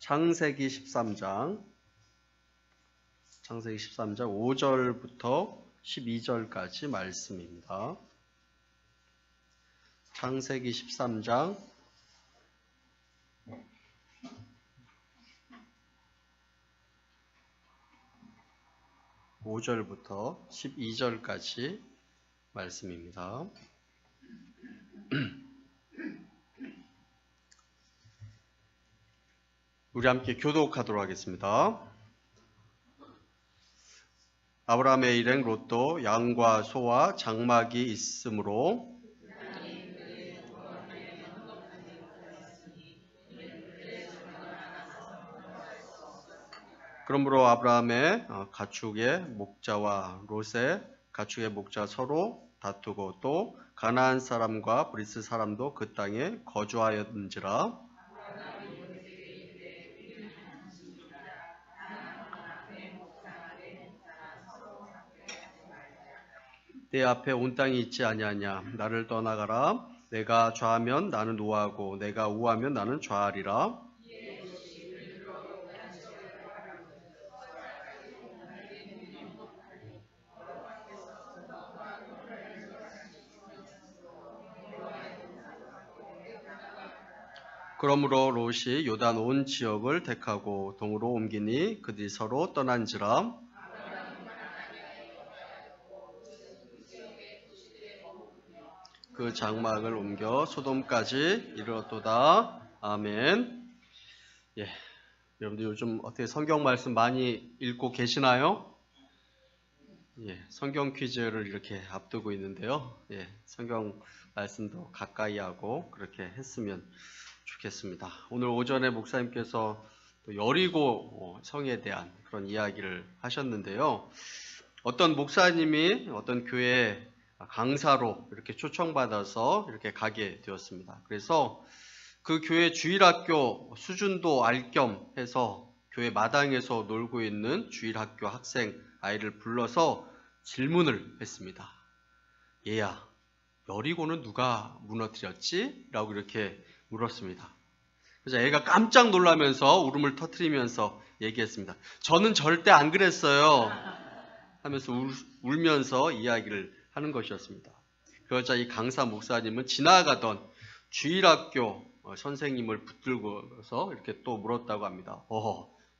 창세기 13장 5절부터 12절까지 말씀입니다. 창세기 13장 5절부터 12절까지 말씀입니다. 우리 함께 교독하도록 하겠습니다. 아브라함의 일행 롯도 양과 소와 장막이 있으므로 그러므로 아브라함의 가축의 목자와 롯의 가축의 목자 서로 다투고 또 가나안 사람과 브리스 사람도 그 땅에 거주하였는지라. 내 앞에 온 땅이 있지 아니하냐. 나를 떠나가라. 내가 좌하면 나는 우하고 내가 우하면 나는 좌하리라. 그러므로 롯이 요단 온 지역을 택하고 동으로 옮기니 그들이 서로 떠난지라. 그 장막을 옮겨 소돔까지 이르렀도다. 아멘. 예, 여러분들 요즘 어떻게 성경 말씀 많이 읽고 계시나요? 예, 성경 퀴즈를 이렇게 앞두고 있는데요. 예, 성경 말씀도 가까이 하고 그렇게 했으면 좋겠습니다. 오늘 오전에 목사님께서 또 여리고 성에 대한 그런 이야기를 하셨는데요. 어떤 목사님이 어떤 교회에 강사로 이렇게 초청받아서 이렇게 가게 되었습니다. 그래서 그 교회 주일학교 수준도 알 겸 해서 교회 마당에서 놀고 있는 주일학교 학생 아이를 불러서 질문을 했습니다. 얘야, 여리고는 누가 무너뜨렸지? 라고 이렇게 물었습니다. 그래서 애가 깜짝 놀라면서 울음을 터뜨리면서 얘기했습니다. 저는 절대 안 그랬어요. 하면서 울면서 이야기를 하는 것이었습니다. 그러자 이 강사 목사님은 지나가던 주일학교 선생님을 붙들고서 이렇게 또 물었다고 합니다.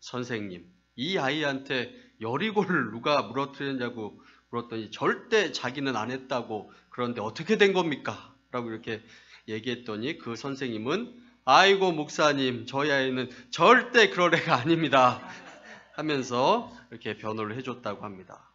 선생님, 이 아이한테 여리고를 누가 무너뜨렸냐고 물었더니 절대 자기는 안 했다고, 그런데 어떻게 된 겁니까? 라고 이렇게 얘기했더니 그 선생님은 아이고 목사님, 저희 아이는 절대 그럴 애가 아닙니다 하면서 이렇게 변호를 해줬다고 합니다.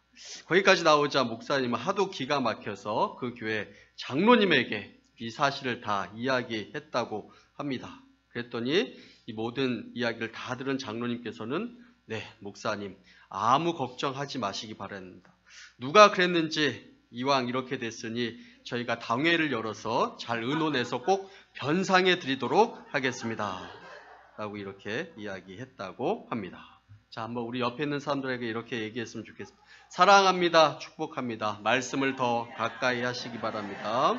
거기까지 나오자 목사님은 하도 기가 막혀서 그 교회 장로님에게 이 사실을 다 이야기했다고 합니다. 그랬더니 이 모든 이야기를 다 들은 장로님께서는 네, 목사님 아무 걱정하지 마시기 바랍니다. 누가 그랬는지 이왕 이렇게 됐으니 저희가 당회를 열어서 잘 의논해서 꼭 변상해 드리도록 하겠습니다. 라고 이렇게 이야기했다고 합니다. 자, 한번 우리 옆에 있는 사람들에게 이렇게 얘기했으면 좋겠습니다. 사랑합니다. 축복합니다. 말씀을 더 가까이 하시기 바랍니다.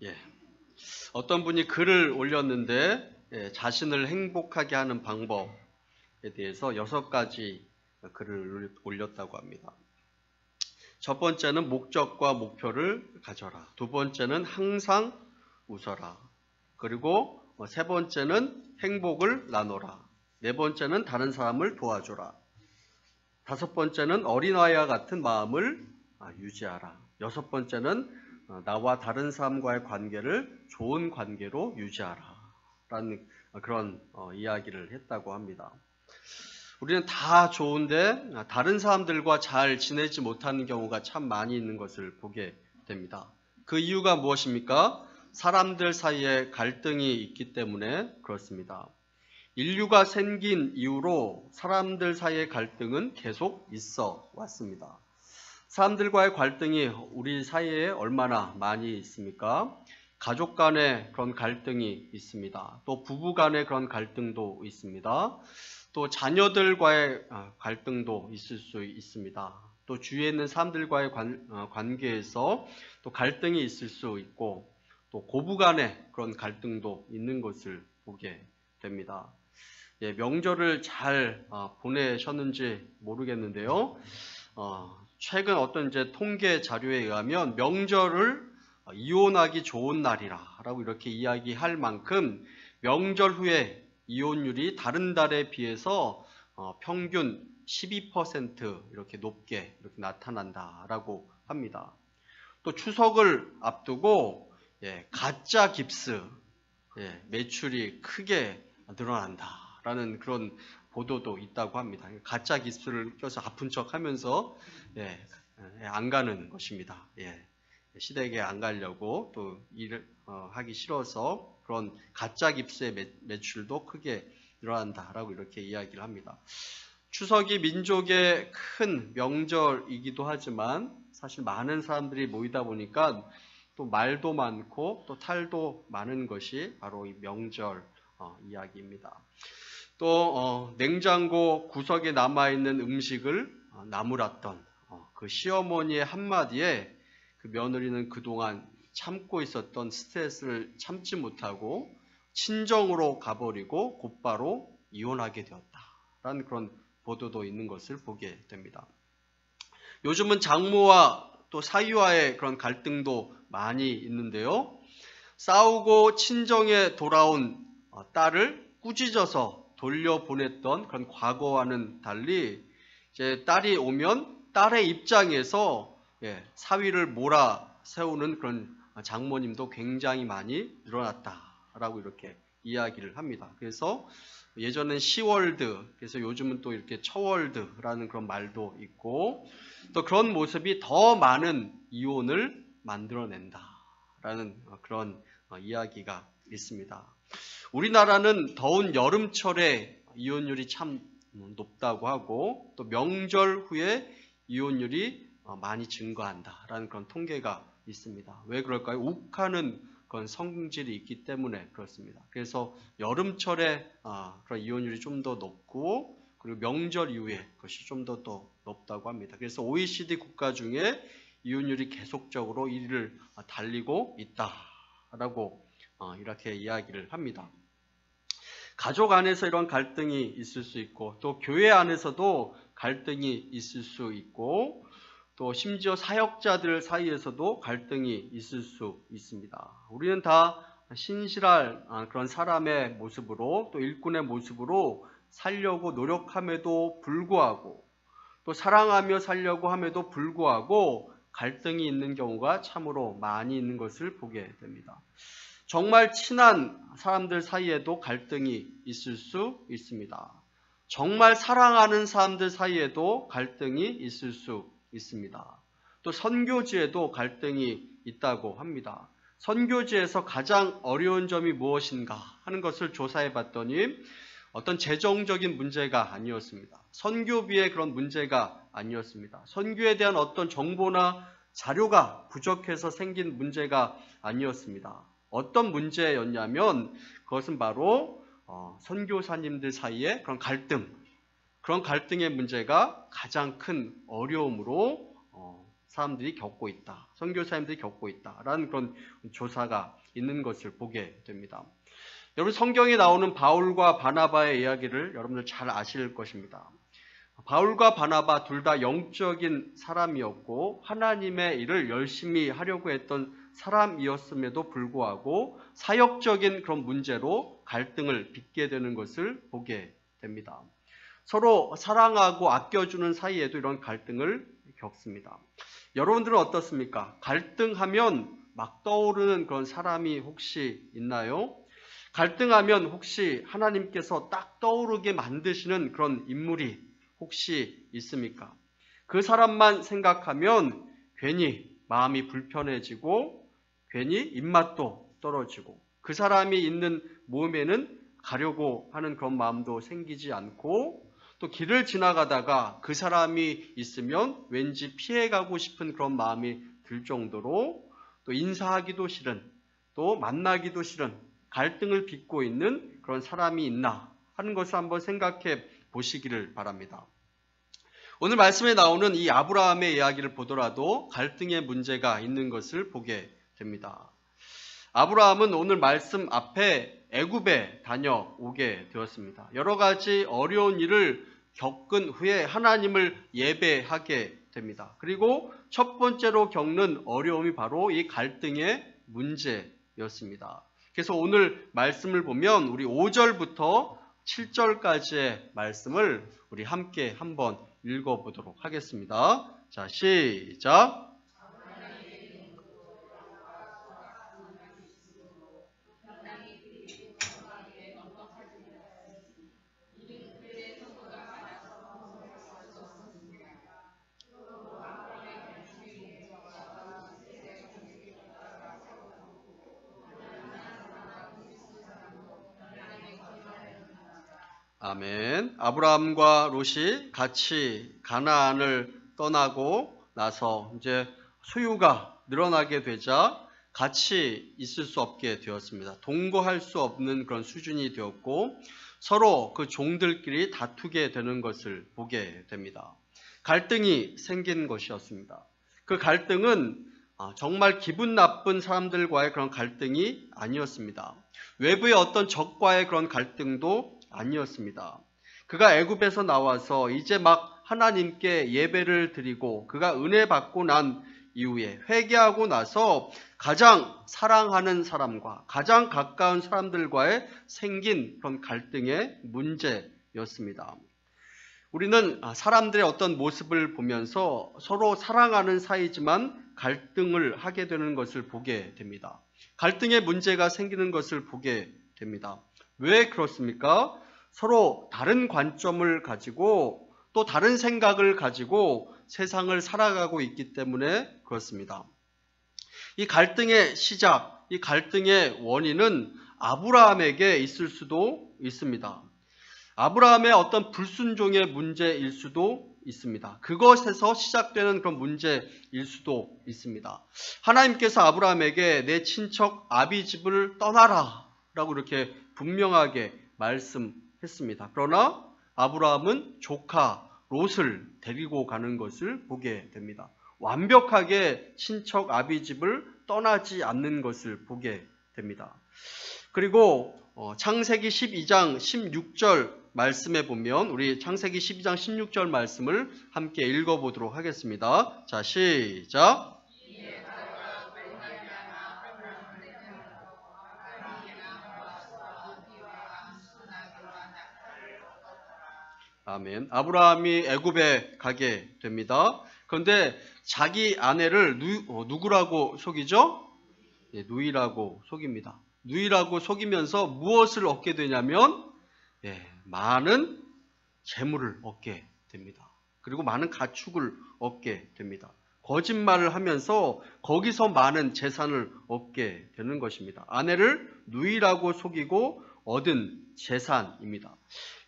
예. 어떤 분이 글을 올렸는데 자신을 행복하게 하는 방법에 대해서 6가지 글을 올렸다고 합니다. 첫 번째는 목적과 목표를 가져라. 두 번째는 항상 웃어라. 그리고 세 번째는 행복을 나눠라. 네 번째는 다른 사람을 도와줘라. 다섯 번째는 어린아이와 같은 마음을 유지하라. 여섯 번째는 나와 다른 사람과의 관계를 좋은 관계로 유지하라. 라는 그런 이야기를 했다고 합니다. 우리는 다 좋은데 다른 사람들과 잘 지내지 못하는 경우가 참 많이 있는 것을 보게 됩니다. 그 이유가 무엇입니까? 사람들 사이에 갈등이 있기 때문에 그렇습니다. 인류가 생긴 이후로 사람들 사이의 갈등은 계속 있어 왔습니다. 사람들과의 갈등이 우리 사이에 얼마나 많이 있습니까? 가족 간의 그런 갈등이 있습니다. 또 부부 간의 그런 갈등도 있습니다. 또 자녀들과의 갈등도 있을 수 있습니다. 또 주위에 있는 사람들과의 관계에서 또 갈등이 있을 수 있고 또 고부 간의 그런 갈등도 있는 것을 보게 됩니다. 예, 명절을 잘 보내셨는지 모르겠는데요. 최근 어떤 이제 통계 자료에 의하면 명절을 이혼하기 좋은 날이라고 이렇게 이야기할 만큼 명절 후에 이혼율이 다른 달에 비해서 평균 12% 이렇게 높게 이렇게 나타난다라고 합니다. 또 추석을 앞두고 가짜 깁스 매출이 크게 늘어난다라는 그런 보도도 있다고 합니다. 가짜 깁스를 껴서 아픈 척하면서 안 가는 것입니다. 시댁에 안 가려고 또 일을 하기 싫어서 그런 가짜 깁스의 매출도 크게 늘어난다라고 이렇게 이야기를 합니다. 추석이 민족의 큰 명절이기도 하지만 사실 많은 사람들이 모이다 보니까 또 말도 많고 또 탈도 많은 것이 바로 이 명절 이야기입니다. 또 냉장고 구석에 남아있는 음식을 나무랐던 그 시어머니의 한마디에 그 며느리는 그동안 참고 있었던 스트레스를 참지 못하고 친정으로 가버리고 곧바로 이혼하게 되었다라는 그런 보도도 있는 것을 보게 됩니다. 요즘은 장모와 또 사위와의 그런 갈등도 많이 있는데요. 싸우고 친정에 돌아온 딸을 꾸짖어서 돌려보냈던 그런 과거와는 달리 이제 딸이 오면 딸의 입장에서 사위를 몰아세우는 그런 장모님도 굉장히 많이 늘어났다라고 이렇게 이야기를 합니다. 그래서 예전엔 시월드, 그래서 요즘은 또 이렇게 처월드라는 그런 말도 있고 또 그런 모습이 더 많은 이혼을 만들어낸다라는 그런 이야기가 있습니다. 우리나라는 더운 여름철에 이혼율이 참 높다고 하고 또 명절 후에 이혼율이 많이 증가한다라는 그런 통계가 있습니다. 왜 그럴까요? 욱하는 그런 성질이 있기 때문에 그렇습니다. 그래서 여름철에 그런 이혼율이 좀 더 높고 그리고 명절 이후에 그것이 좀 더 높다고 합니다. 그래서 OECD 국가 중에 이혼율이 계속적으로 1위를 달리고 있다라고 이렇게 이야기를 합니다. 가족 안에서 이런 갈등이 있을 수 있고 또 교회 안에서도 갈등이 있을 수 있고 또 심지어 사역자들 사이에서도 갈등이 있을 수 있습니다. 우리는 다 신실할 그런 사람의 모습으로 또 일꾼의 모습으로 살려고 노력함에도 불구하고 또 사랑하며 살려고 함에도 불구하고 갈등이 있는 경우가 참으로 많이 있는 것을 보게 됩니다. 정말 친한 사람들 사이에도 갈등이 있을 수 있습니다. 정말 사랑하는 사람들 사이에도 갈등이 있을 수 있습니다. 또 선교지에도 갈등이 있다고 합니다. 선교지에서 가장 어려운 점이 무엇인가 하는 것을 조사해 봤더니 어떤 재정적인 문제가 아니었습니다. 선교비의 그런 문제가 아니었습니다. 선교에 대한 어떤 정보나 자료가 부족해서 생긴 문제가 아니었습니다. 어떤 문제였냐면 그것은 바로 선교사님들 사이의 그런 갈등, 그런 갈등의 문제가 가장 큰 어려움으로 사람들이 겪고 있다. 선교사님들이 겪고 있다라는 그런 조사가 있는 것을 보게 됩니다. 여러분 성경에 나오는 바울과 바나바의 이야기를 여러분들 잘 아실 것입니다. 바울과 바나바 둘 다 영적인 사람이었고 하나님의 일을 열심히 하려고 했던 사람이었음에도 불구하고 사역적인 그런 문제로 갈등을 빚게 되는 것을 보게 됩니다. 서로 사랑하고 아껴주는 사이에도 이런 갈등을 겪습니다. 여러분들은 어떻습니까? 갈등하면 막 떠오르는 그런 사람이 혹시 있나요? 갈등하면 혹시 하나님께서 딱 떠오르게 만드시는 그런 인물이 혹시 있습니까? 그 사람만 생각하면 괜히 마음이 불편해지고 괜히 입맛도 떨어지고 그 사람이 있는 모임에는 가려고 하는 그런 마음도 생기지 않고 또 길을 지나가다가 그 사람이 있으면 왠지 피해가고 싶은 그런 마음이 들 정도로 또 인사하기도 싫은 또 만나기도 싫은 갈등을 빚고 있는 그런 사람이 있나 하는 것을 한번 생각해 보시기를 바랍니다. 오늘 말씀에 나오는 이 아브라함의 이야기를 보더라도 갈등의 문제가 있는 것을 보게 됩니다. 아브라함은 오늘 말씀 앞에 애굽에 다녀오게 되었습니다. 여러 가지 어려운 일을 겪은 후에 하나님을 예배하게 됩니다. 그리고 첫 번째로 겪는 어려움이 바로 이 갈등의 문제였습니다. 그래서 오늘 말씀을 보면 우리 5절부터 7절까지의 말씀을 우리 함께 한번 읽어보도록 하겠습니다. 자, 시작. 아멘. 아브라함과 롯이 같이 가나안을 떠나고 나서 이제 소유가 늘어나게 되자 같이 있을 수 없게 되었습니다. 동거할 수 없는 그런 수준이 되었고 서로 그 종들끼리 다투게 되는 것을 보게 됩니다. 갈등이 생긴 것이었습니다. 그 갈등은 정말 기분 나쁜 사람들과의 그런 갈등이 아니었습니다. 외부의 어떤 적과의 그런 갈등도 아니었습니다. 그가 애굽에서 나와서 이제 막 하나님께 예배를 드리고 그가 은혜 받고 난 이후에 회개하고 나서 가장 사랑하는 사람과 가장 가까운 사람들과의 생긴 그런 갈등의 문제였습니다. 우리는 사람들의 어떤 모습을 보면서 서로 사랑하는 사이지만 갈등을 하게 되는 것을 보게 됩니다. 갈등의 문제가 생기는 것을 보게 됩니다. 왜 그렇습니까? 서로 다른 관점을 가지고 또 다른 생각을 가지고 세상을 살아가고 있기 때문에 그렇습니다. 이 갈등의 시작, 이 갈등의 원인은 아브라함에게 있을 수도 있습니다. 아브라함의 어떤 불순종의 문제일 수도 있습니다. 그것에서 시작되는 그런 문제일 수도 있습니다. 하나님께서 아브라함에게 내 친척 아비집을 떠나라 라고 이렇게 분명하게 말씀했습니다. 그러나 아브라함은 조카 롯을 데리고 가는 것을 보게 됩니다. 완벽하게 친척 아비집을 떠나지 않는 것을 보게 됩니다. 그리고 창세기 12장 16절 말씀에 보면 우리 창세기 12장 16절 말씀을 함께 읽어보도록 하겠습니다. 자, 시작. 아멘. 아브라함이 애굽에 가게 됩니다. 그런데 자기 아내를 누구라고 속이죠? 누이라고 속입니다. 누이라고 속이면서 무엇을 얻게 되냐면 많은 재물을 얻게 됩니다. 그리고 많은 가축을 얻게 됩니다. 거짓말을 하면서 거기서 많은 재산을 얻게 되는 것입니다. 아내를 누이라고 속이고 얻은 재산입니다.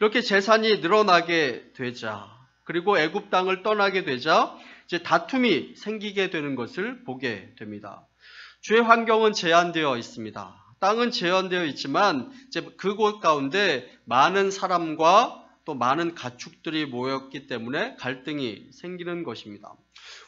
이렇게 재산이 늘어나게 되자 그리고 애굽 땅을 떠나게 되자 이제 다툼이 생기게 되는 것을 보게 됩니다. 주의 환경은 제한되어 있습니다. 땅은 제한되어 있지만 이제 그곳 가운데 많은 사람과 또 많은 가축들이 모였기 때문에 갈등이 생기는 것입니다.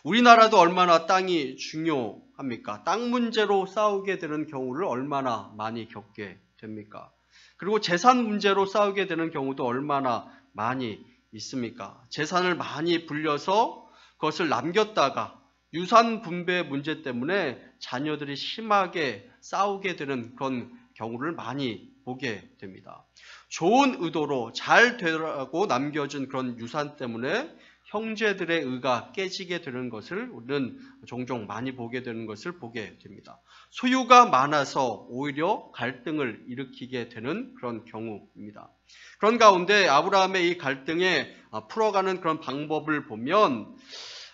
우리나라도 얼마나 땅이 중요합니까? 땅 문제로 싸우게 되는 경우를 얼마나 많이 겪게 됩니까? 그리고 재산 문제로 싸우게 되는 경우도 얼마나 많이 있습니까? 재산을 많이 불려서 그것을 남겼다가 유산 분배 문제 때문에 자녀들이 심하게 싸우게 되는 그런 경우를 많이 보게 됩니다. 좋은 의도로 잘 되라고 남겨진 그런 유산 때문에 형제들의 의가 깨지게 되는 것을 우리는 종종 많이 보게 되는 것을 보게 됩니다. 소유가 많아서 오히려 갈등을 일으키게 되는 그런 경우입니다. 그런 가운데 아브라함의 이 갈등에 풀어가는 그런 방법을 보면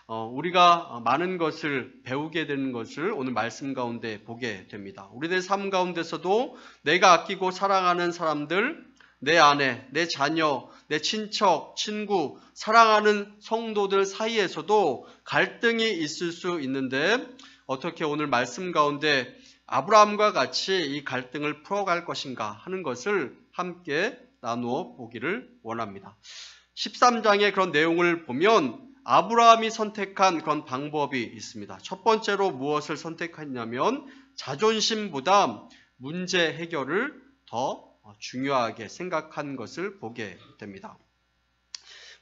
우리가 많은 것을 배우게 되는 것을 오늘 말씀 가운데 보게 됩니다. 우리들 삶 가운데서도 내가 아끼고 사랑하는 사람들, 내 아내, 내 자녀, 내 친척, 친구, 사랑하는 성도들 사이에서도 갈등이 있을 수 있는데 어떻게 오늘 말씀 가운데 아브라함과 같이 이 갈등을 풀어갈 것인가 하는 것을 함께 나누어 보기를 원합니다. 13장의 그런 내용을 보면 아브라함이 선택한 그런 방법이 있습니다. 첫 번째로 무엇을 선택했냐면 자존심보다 문제 해결을 더 중요하게 생각한 것을 보게 됩니다.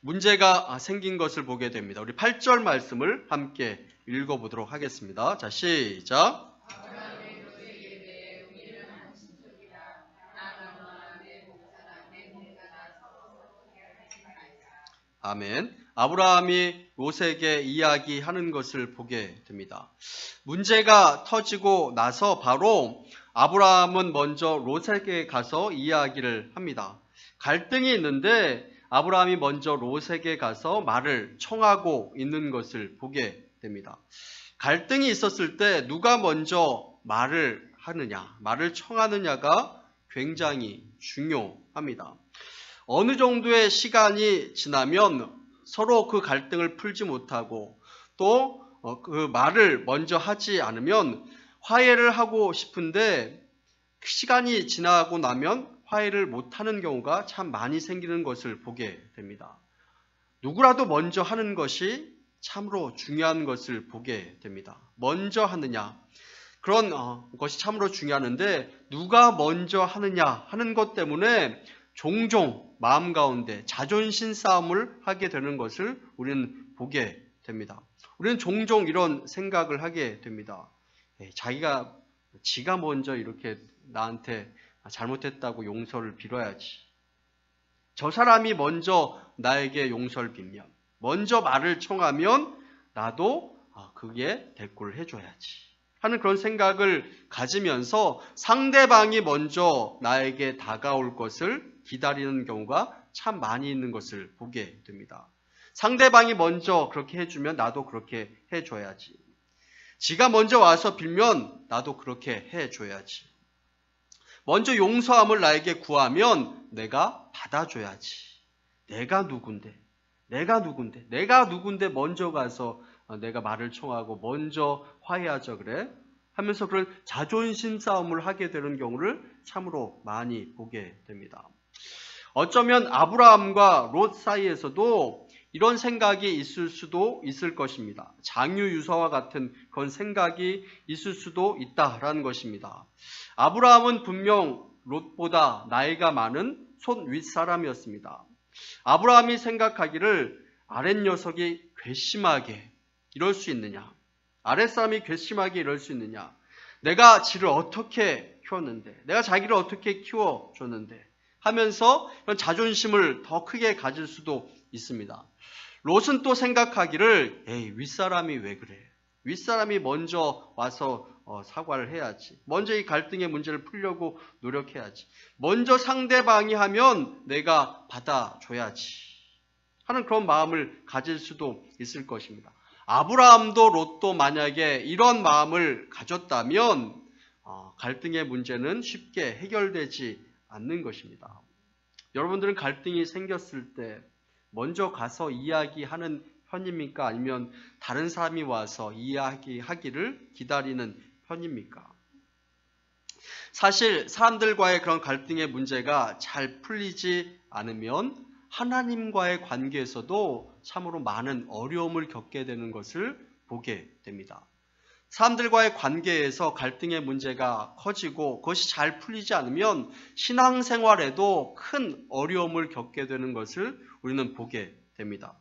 문제가 생긴 것을 보게 됩니다. 우리 8절 말씀을 함께 읽어보도록 하겠습니다. 자, 시작. 아멘. 아브라함이 롯에게 이야기하는 것을 보게 됩니다. 문제가 터지고 나서 바로 아브라함은 먼저 롯에게 가서 이야기를 합니다. 갈등이 있는데 아브라함이 먼저 롯에게 가서 말을 청하고 있는 것을 보게 됩니다. 갈등이 있었을 때 누가 먼저 말을 하느냐, 말을 청하느냐가 굉장히 중요합니다. 어느 정도의 시간이 지나면 서로 그 갈등을 풀지 못하고 또 그 말을 먼저 하지 않으면 화해를 하고 싶은데 시간이 지나고 나면 화해를 못하는 경우가 참 많이 생기는 것을 보게 됩니다. 누구라도 먼저 하는 것이 참으로 중요한 것을 보게 됩니다. 먼저 하느냐, 그런 것이 참으로 중요한데 누가 먼저 하느냐 하는 것 때문에 종종 마음 가운데 자존심 싸움을 하게 되는 것을 우리는 보게 됩니다. 우리는 종종 이런 생각을 하게 됩니다. 지가 먼저 이렇게 나한테 잘못했다고 용서를 빌어야지. 저 사람이 먼저 나에게 용서를 빌면, 먼저 말을 청하면 나도 그게 대꾸를 해줘야지 하는 그런 생각을 가지면서 상대방이 먼저 나에게 다가올 것을 기다리는 경우가 참 많이 있는 것을 보게 됩니다. 상대방이 먼저 그렇게 해주면 나도 그렇게 해줘야지. 지가 먼저 와서 빌면 나도 그렇게 해줘야지. 먼저 용서함을 나에게 구하면 내가 받아줘야지. 내가 누군데 먼저 가서 내가 말을 청하고 먼저 화해하자 그래? 하면서 그런 자존심 싸움을 하게 되는 경우를 참으로 많이 보게 됩니다. 어쩌면 아브라함과 롯 사이에서도 이런 생각이 있을 수도 있을 것입니다. 장유유서와 같은 그런 생각이 있을 수도 있다라는 것입니다. 아브라함은 분명 롯보다 나이가 많은 손 윗사람이었습니다. 아브라함이 생각하기를 아랫녀석이 괘씸하게 이럴 수 있느냐? 아랫사람이 괘씸하게 이럴 수 있느냐? 내가 지를 어떻게 키웠는데, 내가 자기를 어떻게 키워줬는데 하면서 이런 자존심을 더 크게 가질 수도 있습니다. 롯은 또 생각하기를 윗사람이 왜 그래? 윗사람이 먼저 와서 사과를 해야지. 먼저 이 갈등의 문제를 풀려고 노력해야지. 먼저 상대방이 하면 내가 받아줘야지 하는 그런 마음을 가질 수도 있을 것입니다. 아브라함도 롯도 만약에 이런 마음을 가졌다면 갈등의 문제는 쉽게 해결되지 않는 것입니다. 여러분들은 갈등이 생겼을 때 먼저 가서 이야기하는 편입니까? 아니면 다른 사람이 와서 이야기하기를 기다리는 편입니까? 사실 사람들과의 그런 갈등의 문제가 잘 풀리지 않으면 하나님과의 관계에서도 참으로 많은 어려움을 겪게 되는 것을 보게 됩니다. 사람들과의 관계에서 갈등의 문제가 커지고 그것이 잘 풀리지 않으면 신앙생활에도 큰 어려움을 겪게 되는 것을 우리는 보게 됩니다.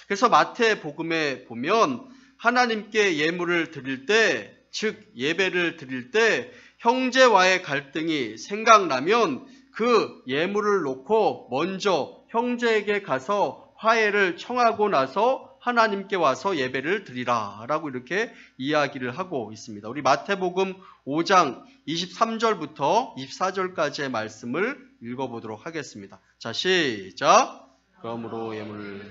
그래서 마태복음에 보면 하나님께 예물을 드릴 때, 즉 예배를 드릴 때 형제와의 갈등이 생각나면 그 예물을 놓고 먼저 형제에게 가서 화해를 청하고 나서 하나님께 와서 예배를 드리라 라고 이렇게 이야기를 하고 있습니다. 우리 마태복음 5장 23절부터 24절까지의 말씀을 읽어보도록 하겠습니다. 자, 시작. 그러므로 예물을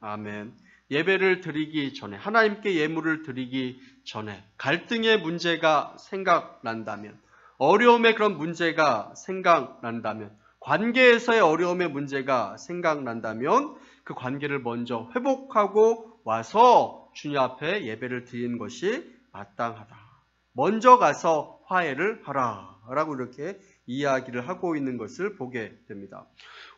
아멘. 예배를 드리기 전에, 하나님께 예물을 드리기 전에 갈등의 문제가 생각난다면, 어려움의 그런 문제가 생각난다면, 관계에서의 어려움의 문제가 생각난다면 그 관계를 먼저 회복하고 와서 주님 앞에 예배를 드리는 것이 마땅하다. 먼저 가서 화해를 하라 라고 이렇게 이야기를 하고 있는 것을 보게 됩니다.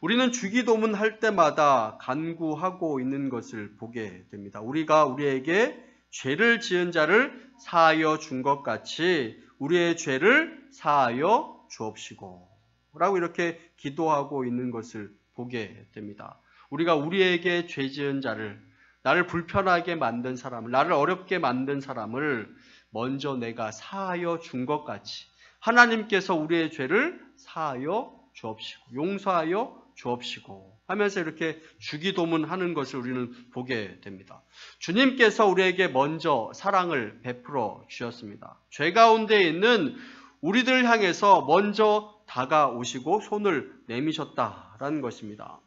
우리는 주기도문 할 때마다 간구하고 있는 것을 보게 됩니다. 우리가 우리에게 죄를 지은 자를 사하여 준 것 같이 우리의 죄를 사하여 주옵시고 라고 이렇게 기도하고 있는 것을 보게 됩니다. 우리가 우리에게 죄 지은 자를, 나를 불편하게 만든 사람을, 나를 어렵게 만든 사람을 먼저 내가 사하여 준 것 같이 하나님께서 우리의 죄를 사하여 주옵시고 용서하여 주옵시고 하면서 이렇게 주기도문 하는 것을 우리는 보게 됩니다. 주님께서 우리에게 먼저 사랑을 베풀어 주셨습니다. 죄 가운데 있는 우리들 향해서 먼저 다가오시고 손을 내미셨다라는 것입니다.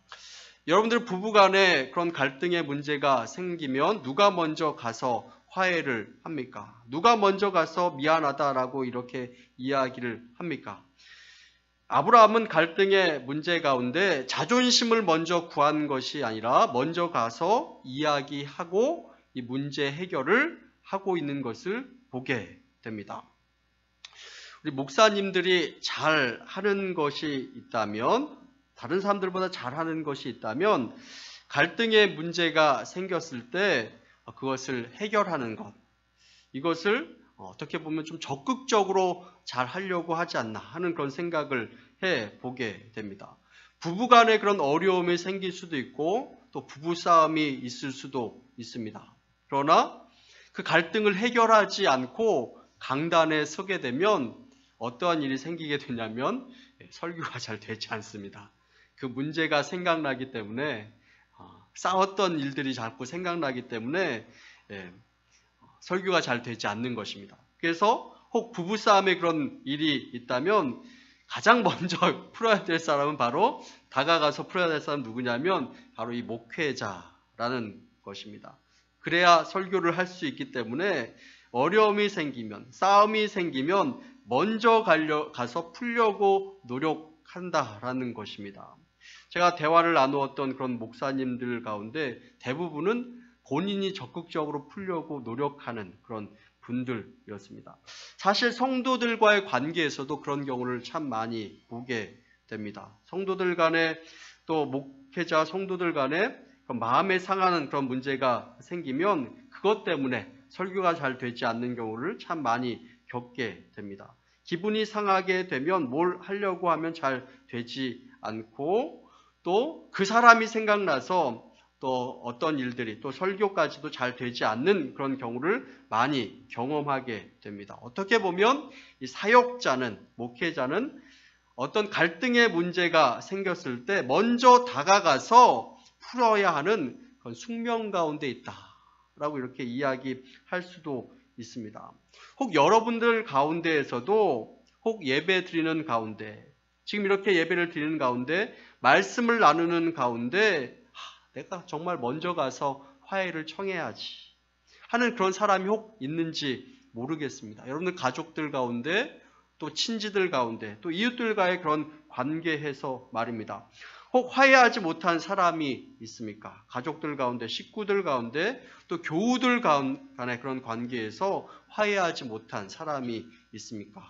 여러분들 부부간에 그런 갈등의 문제가 생기면 누가 먼저 가서 화해를 합니까? 누가 먼저 가서 미안하다라고 이렇게 이야기를 합니까? 아브라함은 갈등의 문제 가운데 자존심을 먼저 구한 것이 아니라 먼저 가서 이야기하고 이 문제 해결을 하고 있는 것을 보게 됩니다. 우리 목사님들이 잘 하는 것이 있다면, 다른 사람들보다 잘하는 것이 있다면 갈등의 문제가 생겼을 때 그것을 해결하는 것, 이것을 어떻게 보면 좀 적극적으로 잘 하려고 하지 않나 하는 그런 생각을 해보게 됩니다. 부부간에 그런 어려움이 생길 수도 있고 또 부부싸움이 있을 수도 있습니다. 그러나 그 갈등을 해결하지 않고 강단에 서게 되면 어떠한 일이 생기게 되냐면 설교가 잘 되지 않습니다. 그 문제가 생각나기 때문에 싸웠던 일들이 자꾸 생각나기 때문에 설교가 잘 되지 않는 것입니다. 그래서 혹 부부싸움에 그런 일이 있다면 가장 먼저 풀어야 될 사람은 바로 다가가서 풀어야 될 사람은 누구냐면 바로 이 목회자라는 것입니다. 그래야 설교를 할 수 있기 때문에 어려움이 생기면, 싸움이 생기면 먼저 가서 풀려고 노력한다라는 것입니다. 제가 대화를 나누었던 그런 목사님들 가운데 대부분은 본인이 적극적으로 풀려고 노력하는 그런 분들이었습니다. 사실 성도들과의 관계에서도 그런 경우를 참 많이 보게 됩니다. 성도들 간에 또 목회자 성도들 간에 마음에 상하는 그런 문제가 생기면 그것 때문에 설교가 잘 되지 않는 경우를 참 많이 겪게 됩니다. 기분이 상하게 되면 뭘 하려고 하면 잘 되지 않고 또 그 사람이 생각나서 또 어떤 일들이 또 설교까지도 잘 되지 않는 그런 경우를 많이 경험하게 됩니다. 어떻게 보면 이 사역자는, 목회자는 어떤 갈등의 문제가 생겼을 때 먼저 다가가서 풀어야 하는 그런 숙명 가운데 있다라고 이렇게 이야기할 수도 있습니다. 혹 여러분들 가운데에서도 혹 예배 드리는 가운데, 지금 이렇게 예배를 드리는 가운데 말씀을 나누는 가운데 내가 정말 먼저 가서 화해를 청해야지 하는 그런 사람이 혹 있는지 모르겠습니다. 여러분들 가족들 가운데 또 친지들 가운데 또 이웃들과의 그런 관계에서 말입니다. 혹 화해하지 못한 사람이 있습니까? 가족들 가운데, 식구들 가운데 또 교우들 간의 그런 관계에서 화해하지 못한 사람이 있습니까?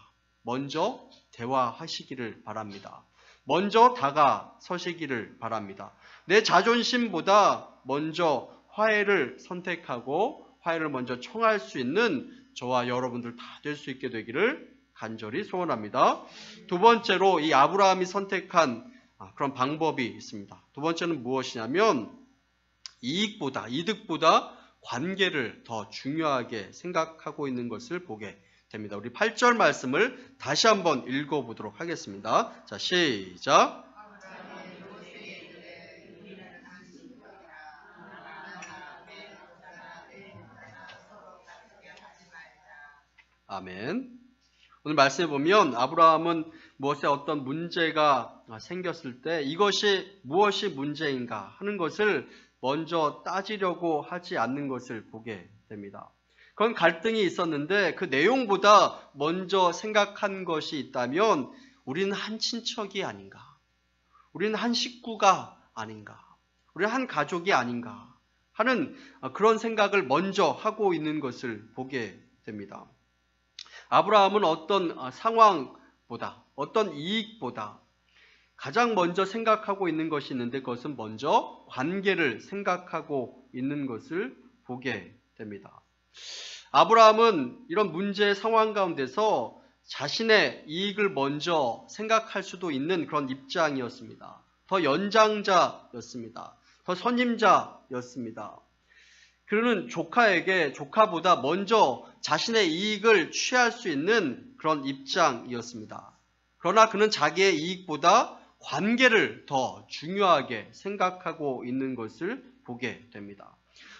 먼저 대화하시기를 바랍니다. 먼저 다가서시기를 바랍니다. 내 자존심보다 먼저 화해를 선택하고 화해를 먼저 청할 수 있는 저와 여러분들 다 될 수 있게 되기를 간절히 소원합니다. 두 번째로 이 아브라함이 선택한 그런 방법이 있습니다. 두 번째는 무엇이냐면 이득보다 관계를 더 중요하게 생각하고 있는 것을 보게 됩니다. 우리 8절 말씀을 다시 한번 읽어보도록 하겠습니다. 자, 시작. 아멘. 오늘 말씀해 보면 아브라함은 무엇에 어떤 문제가 생겼을 때 이것이 무엇이 문제인가 하는 것을 먼저 따지려고 하지 않는 것을 보게 됩니다. 그건 갈등이 있었는데 그 내용보다 먼저 생각한 것이 있다면 우리는 한 친척이 아닌가? 우리는 한 식구가 아닌가? 우리 한 가족이 아닌가 하는 그런 생각을 먼저 하고 있는 것을 보게 됩니다. 아브라함은 어떤 상황보다, 어떤 이익보다 가장 먼저 생각하고 있는 것이 있는데 그것은 먼저 관계를 생각하고 있는 것을 보게 됩니다. 아브라함은 이런 문제의 상황 가운데서 자신의 이익을 먼저 생각할 수도 있는 그런 입장이었습니다. 더 연장자였습니다. 더 선임자였습니다. 그는 조카보다 먼저 자신의 이익을 취할 수 있는 그런 입장이었습니다. 그러나 그는 자기의 이익보다 관계를 더 중요하게 생각하고 있는 것을 보게 됩니다.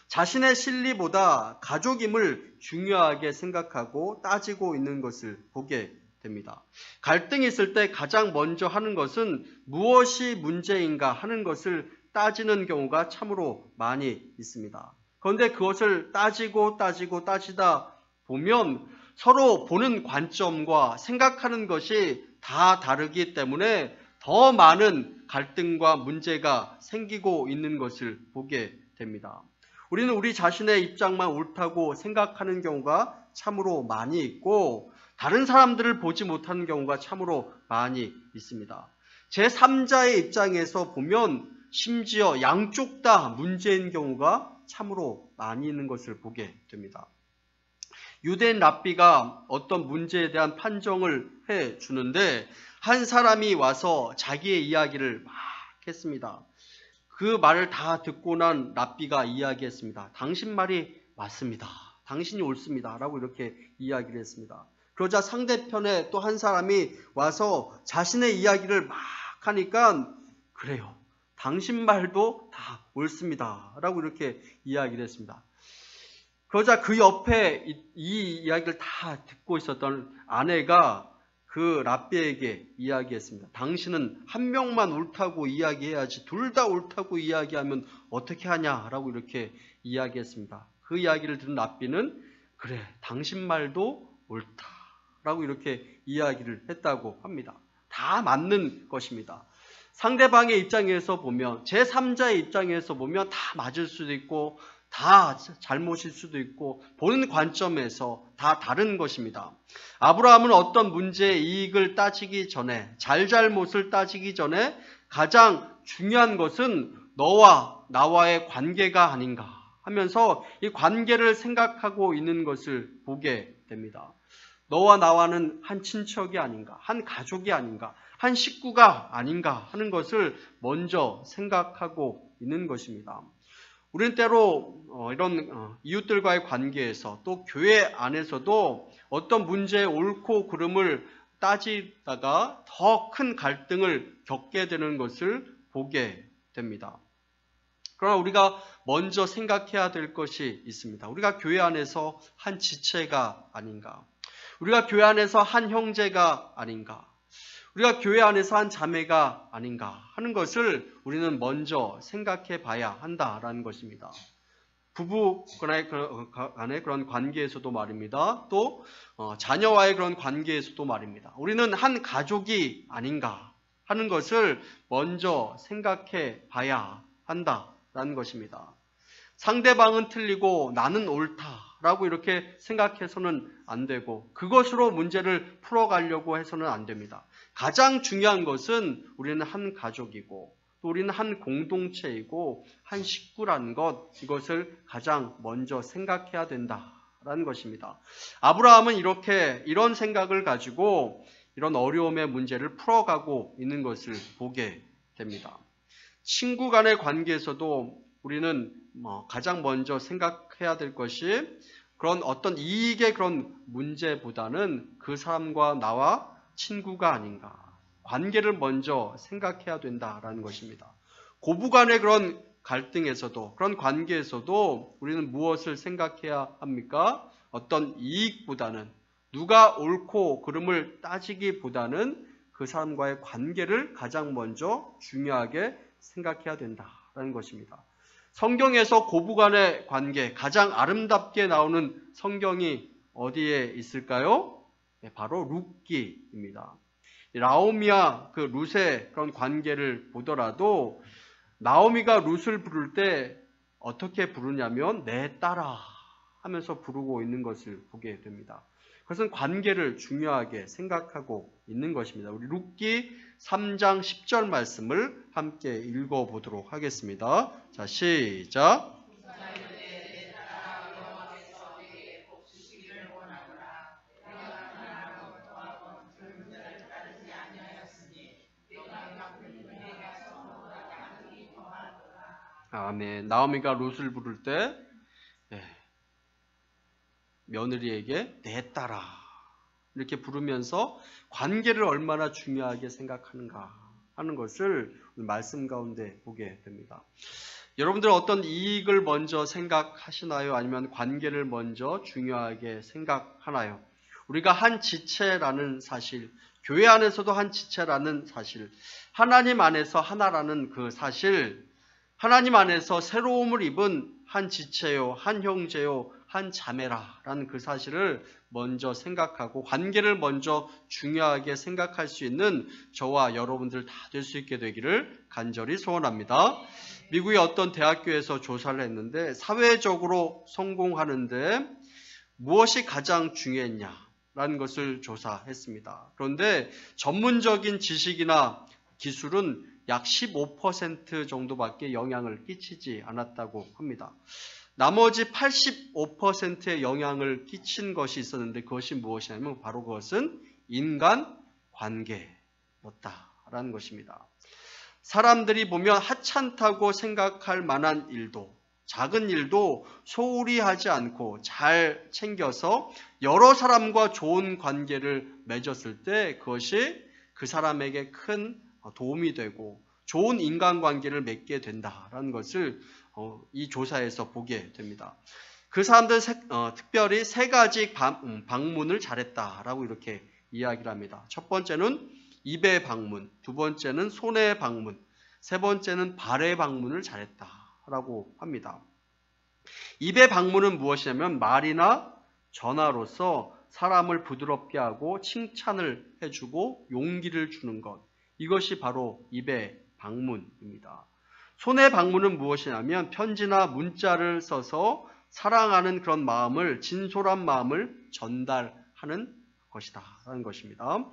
자신의 실리보다 가족임을 중요하게 생각하고 따지고 있는 것을 보게 됩니다. 갈등이 있을 때 가장 먼저 하는 것은 무엇이 문제인가 하는 것을 따지는 경우가 참으로 많이 있습니다. 그런데 그것을 따지다 보면 서로 보는 관점과 생각하는 것이 다 다르기 때문에 더 많은 갈등과 문제가 생기고 있는 것을 보게 됩니다. 우리는 우리 자신의 입장만 옳다고 생각하는 경우가 참으로 많이 있고 다른 사람들을 보지 못하는 경우가 참으로 많이 있습니다. 제3자의 입장에서 보면 심지어 양쪽 다 문제인 경우가 참으로 많이 있는 것을 보게 됩니다. 유대인 랍비가 어떤 문제에 대한 판정을 해주는데 한 사람이 와서 자기의 이야기를 막 했습니다. 그 말을 다 듣고 난 랍비가 이야기했습니다. 당신 말이 맞습니다. 당신이 옳습니다. 라고 이렇게 이야기를 했습니다. 그러자 상대편에 또 한 사람이 와서 자신의 이야기를 막 하니까 그래요. 당신 말도 다 옳습니다. 라고 이렇게 이야기를 했습니다. 그러자 그 옆에 이 이야기를 다 듣고 있었던 아내가 그 랍비에게 이야기했습니다. 당신은 한 명만 옳다고 이야기해야지 둘 다 옳다고 이야기하면 어떻게 하냐라고 이렇게 이야기했습니다. 그 이야기를 들은 랍비는 그래 당신 말도 옳다라고 이렇게 이야기를 했다고 합니다. 다 맞는 것입니다. 상대방의 입장에서 보면 제3자의 입장에서 보면 다 맞을 수도 있고 다 잘못일 수도 있고 보는 관점에서 다 다른 것입니다. 아브라함은 어떤 문제의 이익을 따지기 전에 잘못을 따지기 전에 가장 중요한 것은 너와 나와의 관계가 아닌가 하면서 이 관계를 생각하고 있는 것을 보게 됩니다. 너와 나와는 한 친척이 아닌가, 한 가족이 아닌가, 한 식구가 아닌가 하는 것을 먼저 생각하고 있는 것입니다. 우리는 때로 이런 이웃들과의 관계에서 또 교회 안에서도 어떤 문제의 옳고 그름을 따지다가 더 큰 갈등을 겪게 되는 것을 보게 됩니다. 그러나 우리가 먼저 생각해야 될 것이 있습니다. 우리가 교회 안에서 한 지체가 아닌가? 우리가 교회 안에서 한 형제가 아닌가? 우리가 교회 안에서 한 자매가 아닌가 하는 것을 우리는 먼저 생각해 봐야 한다라는 것입니다. 부부 간의 그런 관계에서도 말입니다. 또 자녀와의 그런 관계에서도 말입니다. 우리는 한 가족이 아닌가 하는 것을 먼저 생각해 봐야 한다라는 것입니다. 상대방은 틀리고 나는 옳다라고 이렇게 생각해서는 안 되고 그것으로 문제를 풀어가려고 해서는 안 됩니다. 가장 중요한 것은 우리는 한 가족이고 또 우리는 한 공동체이고 한 식구라는 것 이것을 가장 먼저 생각해야 된다라는 것입니다. 아브라함은 이런 생각을 가지고 이런 어려움의 문제를 풀어가고 있는 것을 보게 됩니다. 친구 간의 관계에서도 우리는 가장 먼저 생각해야 될 것이 그런 어떤 이익의 그런 문제보다는 그 사람과 나와 친구가 아닌가. 관계를 먼저 생각해야 된다라는 것입니다. 고부 간의 그런 갈등에서도 그런 관계에서도 우리는 무엇을 생각해야 합니까? 어떤 이익보다는 누가 옳고 그름을 따지기보다는 그 사람과의 관계를 가장 먼저 중요하게 생각해야 된다라는 것입니다. 성경에서 고부 간의 관계 가장 아름답게 나오는 성경이 어디에 있을까요? 네, 바로 룻기입니다. 라오미와 그 룻의 그런 관계를 보더라도 나오미가 룻을 부를 때 어떻게 부르냐면 내 딸아 하면서 부르고 있는 것을 보게 됩니다. 그것은 관계를 중요하게 생각하고 있는 것입니다. 우리 룻기 3장 10절 말씀을 함께 읽어보도록 하겠습니다. 자, 시작. 아멘. 나오미가 룻을 부를 때 며느리에게 내 딸아 이렇게 부르면서 관계를 얼마나 중요하게 생각하는가 하는 것을 말씀 가운데 보게 됩니다. 여러분들 어떤 이익을 먼저 생각하시나요? 아니면 관계를 먼저 중요하게 생각하나요? 우리가 한 지체라는 사실, 교회 안에서도 한 지체라는 사실, 하나님 안에서 하나라는 그 사실, 하나님 안에서 새로움을 입은 한 지체요, 한 형제요, 한 자매라라는 그 사실을 먼저 생각하고 관계를 먼저 중요하게 생각할 수 있는 저와 여러분들 다 될 수 있게 되기를 간절히 소원합니다. 미국의 어떤 대학교에서 조사를 했는데 사회적으로 성공하는데 무엇이 가장 중요했냐라는 것을 조사했습니다. 그런데 전문적인 지식이나 기술은 약 15% 정도밖에 영향을 끼치지 않았다고 합니다. 나머지 85%의 영향을 끼친 것이 있었는데 그것이 무엇이냐면 바로 그것은 인간 관계였다라는 것입니다. 사람들이 보면 하찮다고 생각할 만한 일도 작은 일도 소홀히 하지 않고 잘 챙겨서 여러 사람과 좋은 관계를 맺었을 때 그것이 그 사람에게 큰 도움이 되고 좋은 인간관계를 맺게 된다라는 것을 이 조사에서 보게 됩니다. 그 사람들 특별히 세 가지 방문을 잘했다라고 이렇게 이야기를 합니다. 첫 번째는 입의 방문, 두 번째는 손의 방문, 세 번째는 발의 방문을 잘했다라고 합니다. 입의 방문은 무엇이냐면 말이나 전화로서 사람을 부드럽게 하고 칭찬을 해주고 용기를 주는 것, 이것이 바로 입의 방문입니다. 손의 방문은 무엇이냐면 편지나 문자를 써서 사랑하는 그런 마음을, 진솔한 마음을 전달하는 것이다 라는 것입니다.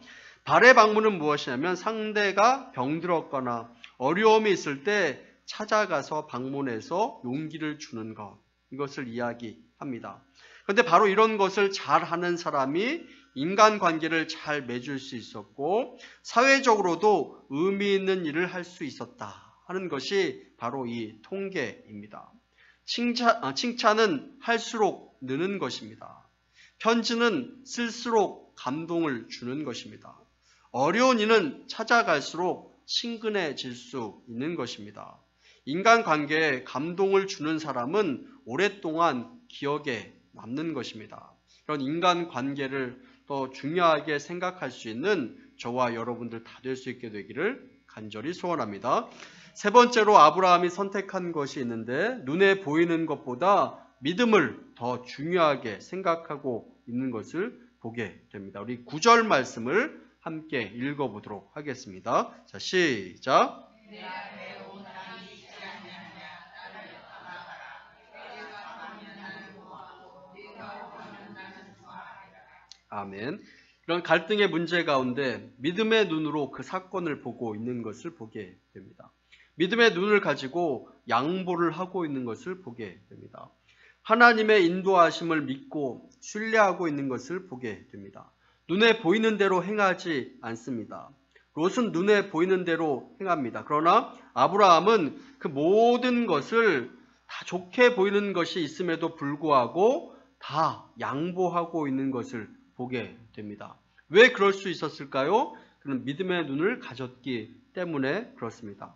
발의 방문은 무엇이냐면 상대가 병들었거나 어려움이 있을 때 찾아가서 방문해서 용기를 주는 것, 이것을 이야기합니다. 그런데 바로 이런 것을 잘하는 사람이 인간관계를 잘 맺을 수 있었고 사회적으로도 의미 있는 일을 할 수 있었다 하는 것이 바로 이 통계입니다. 칭찬은 할수록 느는 것입니다. 편지는 쓸수록 감동을 주는 것입니다. 어려운 일은 찾아갈수록 친근해질 수 있는 것입니다. 인간관계에 감동을 주는 사람은 오랫동안 기억에 남는 것입니다. 그런 인간관계를 더 중요하게 생각할 수 있는 저와 여러분들 다 될 수 있게 되기를 간절히 소원합니다. 세 번째로 아브라함이 선택한 것이 있는데 눈에 보이는 것보다 믿음을 더 중요하게 생각하고 있는 것을 보게 됩니다. 우리 9절 말씀을 함께 읽어보도록 하겠습니다. 자, 시작. 아멘. 이런 갈등의 문제 가운데 믿음의 눈으로 그 사건을 보고 있는 것을 보게 됩니다. 믿음의 눈을 가지고 양보를 하고 있는 것을 보게 됩니다. 하나님의 인도하심을 믿고 신뢰하고 있는 것을 보게 됩니다. 눈에 보이는 대로 행하지 않습니다. 롯은 눈에 보이는 대로 행합니다. 그러나 아브라함은 그 모든 것을 다 좋게 보이는 것이 있음에도 불구하고 다 양보하고 있는 것을 보게 됩니다. 왜 그럴 수 있었을까요? 그는 믿음의 눈을 가졌기 때문에 그렇습니다.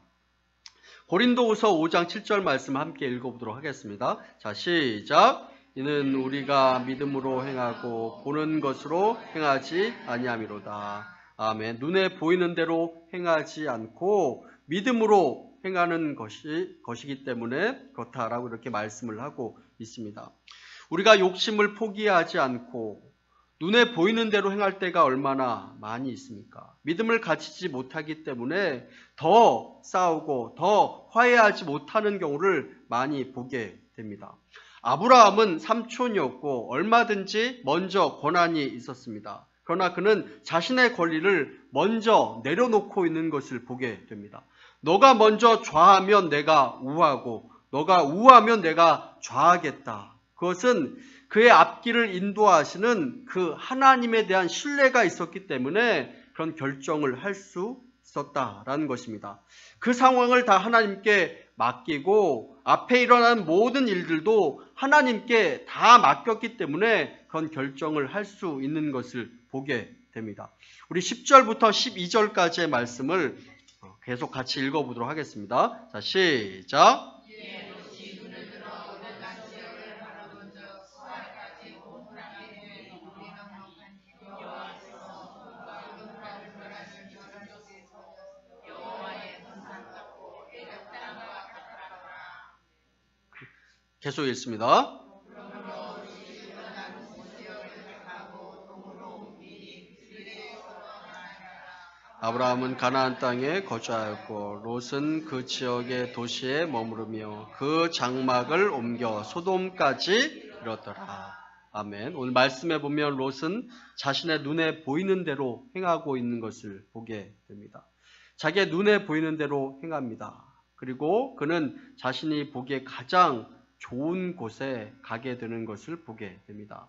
고린도후서 5장 7절 말씀 함께 읽어보도록 하겠습니다. 자, 시작. 이는 우리가 믿음으로 행하고 보는 것으로 행하지 아니함이로다. 아멘. 눈에 보이는 대로 행하지 않고 믿음으로 행하는 것이기 때문에 그렇다라고 이렇게 말씀을 하고 있습니다. 우리가 욕심을 포기하지 않고 눈에 보이는 대로 행할 때가 얼마나 많이 있습니까? 믿음을 가지지 못하기 때문에 더 싸우고 더 화해하지 못하는 경우를 많이 보게 됩니다. 아브라함은 삼촌이었고 얼마든지 먼저 권한이 있었습니다. 그러나 그는 자신의 권리를 먼저 내려놓고 있는 것을 보게 됩니다. 너가 먼저 좌하면 내가 우하고 너가 우하면 내가 좌하겠다. 그것은 그의 앞길을 인도하시는 그 하나님에 대한 신뢰가 있었기 때문에 그런 결정을 할 수 있었다라는 것입니다. 그 상황을 다 하나님께 맡기고 앞에 일어난 모든 일들도 하나님께 다 맡겼기 때문에 그런 결정을 할 수 있는 것을 보게 됩니다. 우리 10절부터 12절까지의 말씀을 계속 같이 읽어보도록 하겠습니다. 자, 시작. 계속 읽습니다. 아브라함은 가나안 땅에 거주하였고 롯은 그 지역의 도시에 머무르며 그 장막을 옮겨 소돔까지 이뤘더라. 아멘. 오늘 말씀에 보면 롯은 자신의 눈에 보이는 대로 행하고 있는 것을 보게 됩니다. 자기의 눈에 보이는 대로 행합니다. 그리고 그는 자신이 보기에 가장 좋은 곳에 가게 되는 것을 보게 됩니다.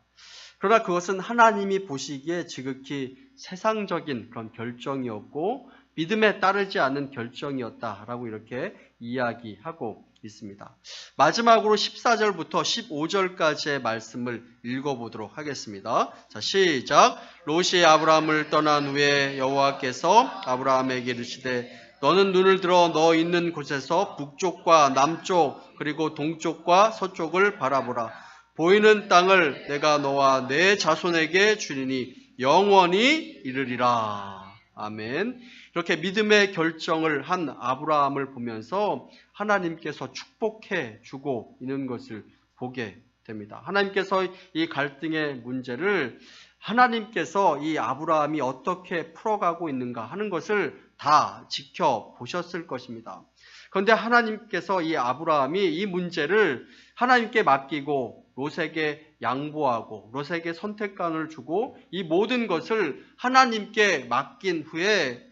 그러나 그것은 하나님이 보시기에 지극히 세상적인 그런 결정이었고 믿음에 따르지 않는 결정이었다라고 이렇게 이야기하고 있습니다. 마지막으로 14절부터 15절까지의 말씀을 읽어보도록 하겠습니다. 자, 시작. 롯이 아브라함을 떠난 후에 여호와께서 아브라함에게 이르시되 너는 눈을 들어 너 있는 곳에서 북쪽과 남쪽 그리고 동쪽과 서쪽을 바라보라. 보이는 땅을 내가 너와 내 자손에게 주리니 영원히 이르리라. 아멘. 이렇게 믿음의 결정을 한 아브라함을 보면서 하나님께서 축복해 주고 있는 것을 보게 됩니다. 하나님께서 이 갈등의 문제를 하나님께서 이 아브라함이 어떻게 풀어가고 있는가 하는 것을 다 지켜보셨을 것입니다. 그런데 하나님께서 이 아브라함이 이 문제를 하나님께 맡기고 롯에게 양보하고 롯에게 선택권을 주고 이 모든 것을 하나님께 맡긴 후에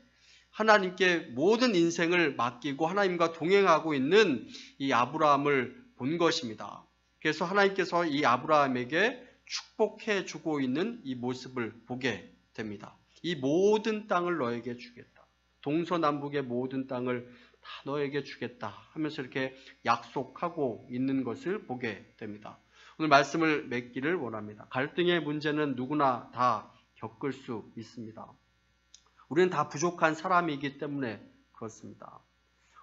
하나님께 모든 인생을 맡기고 하나님과 동행하고 있는 이 아브라함을 본 것입니다. 그래서 하나님께서 이 아브라함에게 축복해 주고 있는 이 모습을 보게 됩니다. 이 모든 땅을 너에게 주겠다. 동서남북의 모든 땅을 다 너에게 주겠다 하면서 이렇게 약속하고 있는 것을 보게 됩니다. 오늘 말씀을 맺기를 원합니다. 갈등의 문제는 누구나 다 겪을 수 있습니다. 우리는 다 부족한 사람이기 때문에 그렇습니다.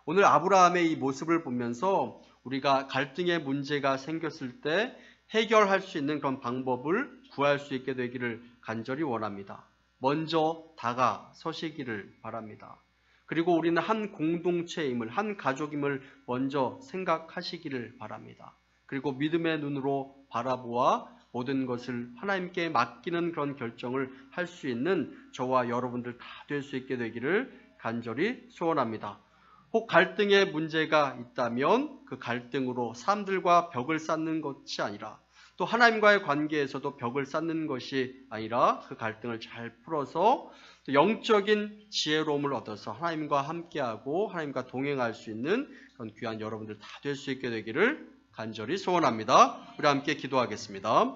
오늘 아브라함의 이 모습을 보면서 우리가 갈등의 문제가 생겼을 때 해결할 수 있는 그런 방법을 구할 수 있게 되기를 간절히 원합니다. 먼저 다가서시기를 바랍니다. 그리고 우리는 한 공동체임을, 한 가족임을 먼저 생각하시기를 바랍니다. 그리고 믿음의 눈으로 바라보아 모든 것을 하나님께 맡기는 그런 결정을 할 수 있는 저와 여러분들 다 될 수 있게 되기를 간절히 소원합니다. 혹 갈등의 문제가 있다면 그 갈등으로 사람들과 벽을 쌓는 것이 아니라 또 하나님과의 관계에서도 벽을 쌓는 것이 아니라 그 갈등을 잘 풀어서 또 영적인 지혜로움을 얻어서 하나님과 함께하고 하나님과 동행할 수 있는 그런 귀한 여러분들 다 될 수 있게 되기를 간절히 소원합니다. 우리 함께 기도하겠습니다.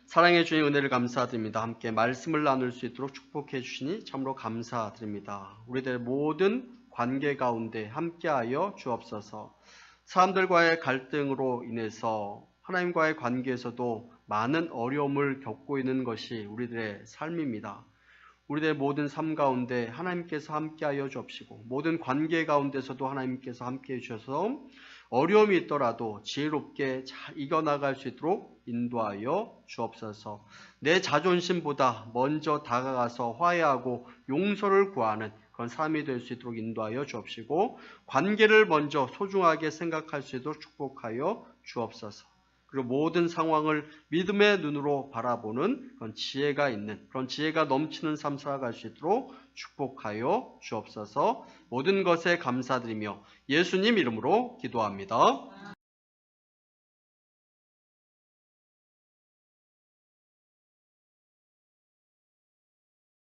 사랑해 주신 은혜를 감사드립니다. 함께 말씀을 나눌 수 있도록 축복해 주시니 참으로 감사드립니다. 우리들 모든 관계 가운데 함께하여 주옵소서. 사람들과의 갈등으로 인해서 하나님과의 관계에서도 많은 어려움을 겪고 있는 것이 우리들의 삶입니다. 우리들의 모든 삶 가운데 하나님께서 함께하여 주옵시고 모든 관계 가운데서도 하나님께서 함께해 주셔서 어려움이 있더라도 지혜롭게 잘 이겨나갈 수 있도록 인도하여 주옵소서. 내 자존심보다 먼저 다가가서 화해하고 용서를 구하는 그런 삶이 될 수 있도록 인도하여 주옵시고 관계를 먼저 소중하게 생각할 수 있도록 축복하여 주옵소서. 그리고 모든 상황을 믿음의 눈으로 바라보는 그런 지혜가 있는, 그런 지혜가 넘치는 삶 살아갈 수 있도록 축복하여 주옵소서. 모든 것에 감사드리며 예수님 이름으로 기도합니다.